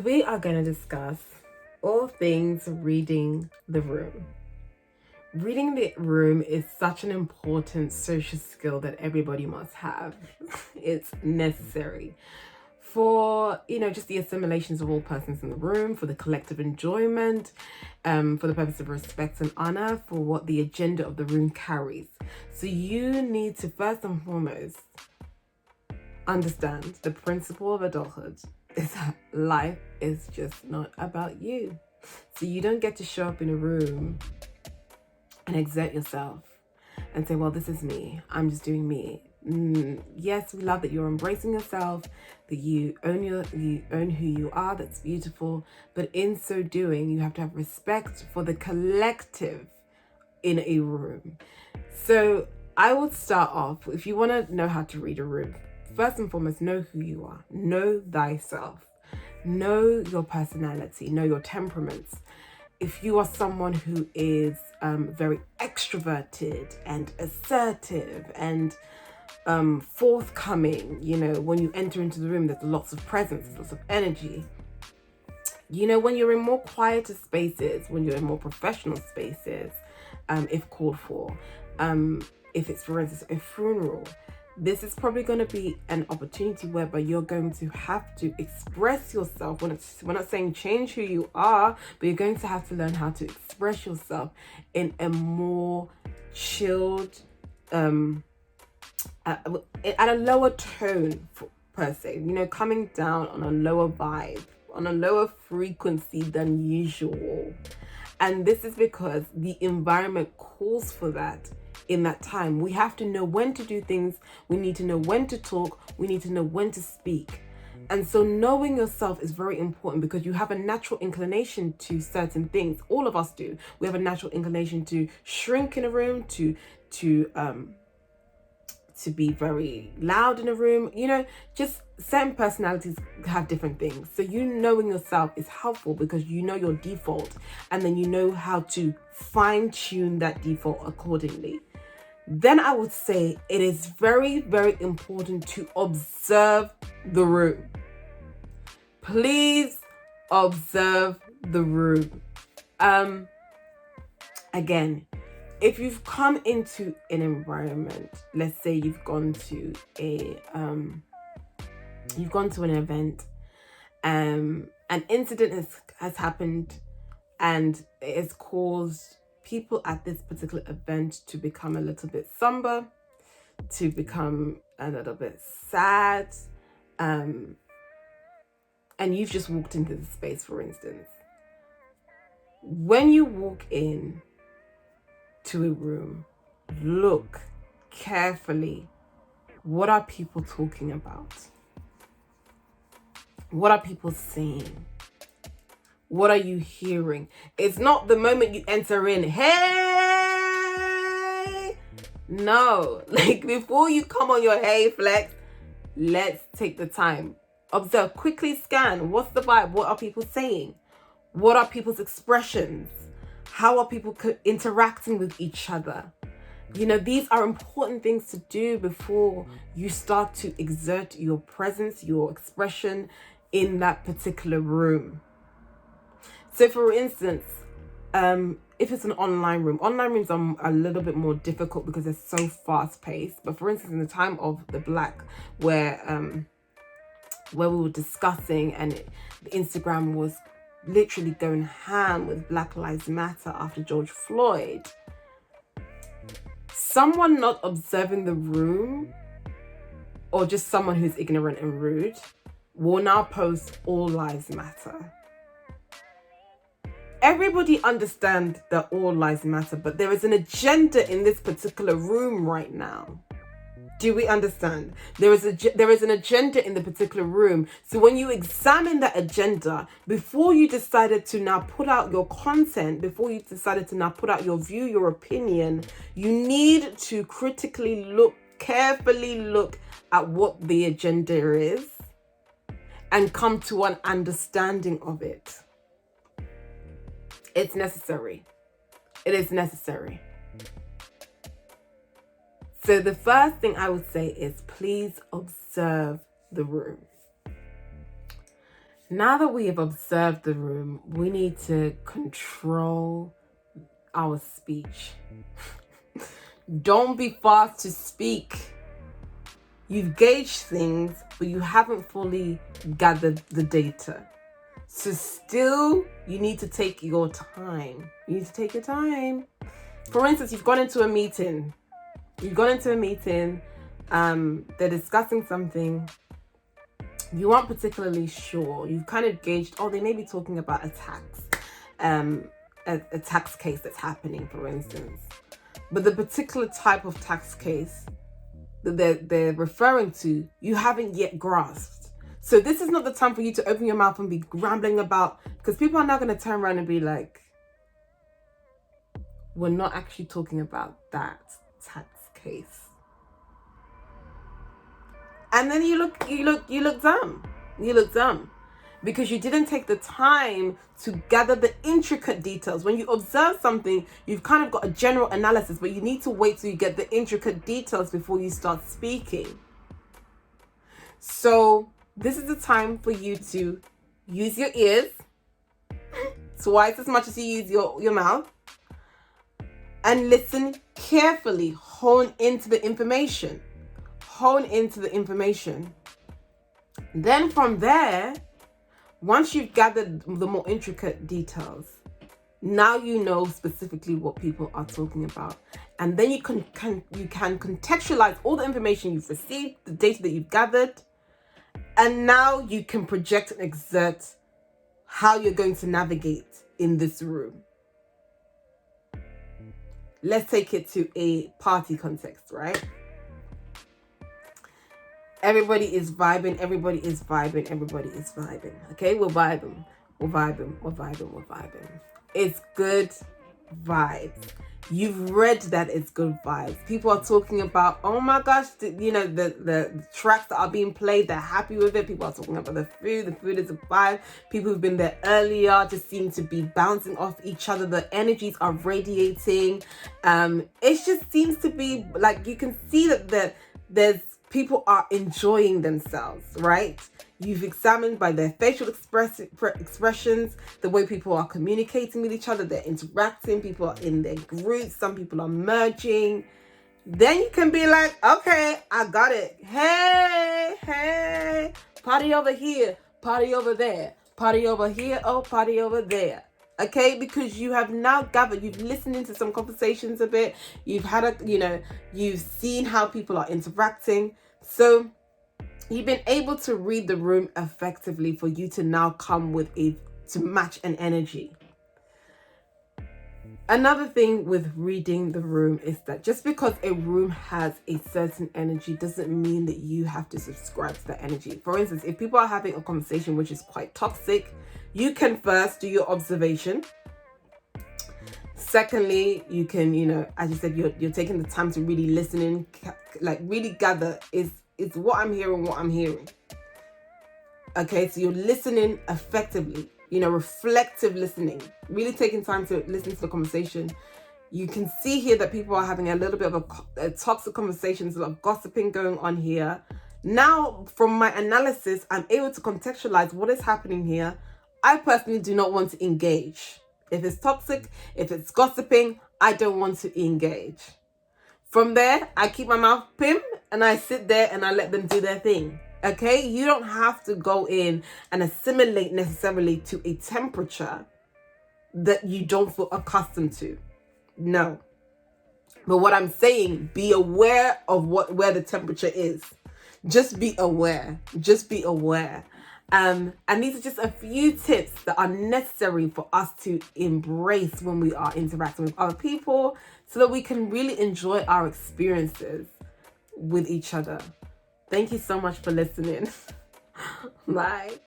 We are going to discuss all things reading the room. Reading the room is such an important social skill that everybody must have. It's necessary for, just the assimilations of all persons in the room, for the collective enjoyment, for the purpose of respect and honor, for what the agenda of the room carries. So you need to first and foremost understand the principle of adulthood is that life is just not about you. So you don't get to show up in a room and exert yourself and say, well, this is me, I'm just doing me. Yes, we love that you're embracing yourself, that you own who you are. That's beautiful. But in so doing, you have to have respect for the collective in a room. So I would start off, if you want to know how to read a room, first and foremost, know who you are. Know thyself. Know your personality. Know your temperaments. If you are someone who is very extroverted and assertive and forthcoming, when you enter into the room, there's lots of presence, there's lots of energy. When you're in more quieter spaces, when you're in more professional spaces, if called for, if it's, for instance, a funeral, this is probably going to be an opportunity whereby you're going to have to express yourself. We're not saying change who you are, but you're going to have to learn how to express yourself in a more chilled, at a lower tone per se, coming down on a lower vibe, on a lower frequency than usual. And this is because the environment calls for that. In that time, we have to know when to do things. We need to know when to talk. We need to know when to speak. And so knowing yourself is very important because you have a natural inclination to certain things. All of us do. We have a natural inclination to shrink in a room, to be very loud in a room. Just certain personalities have different things. So knowing yourself is helpful because you know your default, and then you know how to fine tune that default accordingly. Then I would say it is very, very important to observe the room. Please observe the room. Again, if you've come into an environment, let's say you've gone to an event, an incident has happened, and it has caused people at this particular event to become a little bit somber, to become a little bit sad, and you've just walked into the space, for instance. When you walk in to a room, look carefully. What are people talking about? What are people saying? What are you hearing? It's not the moment you enter in, hey! No, before you come on your hey flex, let's take the time. Observe, quickly scan. What's the vibe? What are people saying? What are people's expressions? How are people interacting with each other? These are important things to do before you start to exert your presence, your expression in that particular room. So for instance, if it's an online room, online rooms are a little bit more difficult because they're so fast paced. But for instance, in the time of the Black, where we were discussing, and Instagram was literally going ham with Black Lives Matter after George Floyd, someone not observing the room, or just someone who's ignorant and rude, will now post all lives matter. Everybody understands that all lives matter, but there is an agenda in this particular room right now. Do we understand? There is an agenda in the particular room. So when you examine that agenda, before you decided to now put out your content, before you decided to now put out your view, your opinion, you need to carefully look at what the agenda is and come to an understanding of it. It's necessary. It is necessary. So the first thing I would say is please observe the room. Now that we have observed the room, we need to control our speech. Don't be fast to speak. You've gauged things, but you haven't fully gathered the data. So still, you need to take your time. You need to take your time. For instance, you've gone into a meeting. They're discussing something. You aren't particularly sure. You've kind of gauged, they may be talking about a tax case that's happening, for instance. But the particular type of tax case that they're referring to, you haven't yet grasped. So this is not the time for you to open your mouth and be rambling about, because people are now going to turn around and be like, we're not actually talking about that tax case. And then you look dumb. You look dumb because you didn't take the time to gather the intricate details. When you observe something, you've kind of got a general analysis, but you need to wait till you get the intricate details before you start speaking. So this is the time for you to use your ears twice as much as you use your mouth, and listen carefully. Hone into the information. Then from there, once you've gathered the more intricate details, now you know specifically what people are talking about. And then you can contextualize all the information you've received, the data that you've gathered, and now you can project and exert how you're going to navigate in this room. Let's take it to a party context, right? Everybody is vibing. Okay, we're vibing. It's good vibes. You've read that it's good vibes. People are talking about, oh my gosh, the tracks that are being played, they're happy with it. People are talking about the food is a vibe. People who've been there earlier just seem to be bouncing off each other. The energies are radiating. It just seems to be like, you can see that there's people are enjoying themselves, right? You've examined by their facial expressions, the way people are communicating with each other, they're interacting, people are in their groups, some people are merging. Then you can be like, okay, I got it. Hey, party over here, party over there, party over here, party over there. Okay, because you have now gathered, you've listened into some conversations a bit, you've had you've seen how people are interacting. So you've been able to read the room effectively for you to now come to match an energy. Another thing with reading the room is that just because a room has a certain energy doesn't mean that you have to subscribe to that energy. For instance, if people are having a conversation which is quite toxic, you can first do your observation. Secondly, you can, as you said, you're taking the time to really listen in, like really gather, is what I'm hearing. Okay, so you're listening effectively, reflective listening, really taking time to listen to the conversation. You can see here that people are having a little bit of a toxic conversation, a lot of gossiping going on here. Now, from my analysis, I'm able to contextualize what is happening here. I personally do not want to engage. If it's toxic, if it's gossiping, I don't want to engage. From there, I keep my mouth pim and I sit there and I let them do their thing. Okay? You don't have to go in and assimilate necessarily to a temperature that you don't feel accustomed to. No. But what I'm saying, be aware of where the temperature is. Just be aware. And these are just a few tips that are necessary for us to embrace when we are interacting with other people so that we can really enjoy our experiences with each other. Thank you so much for listening. Bye.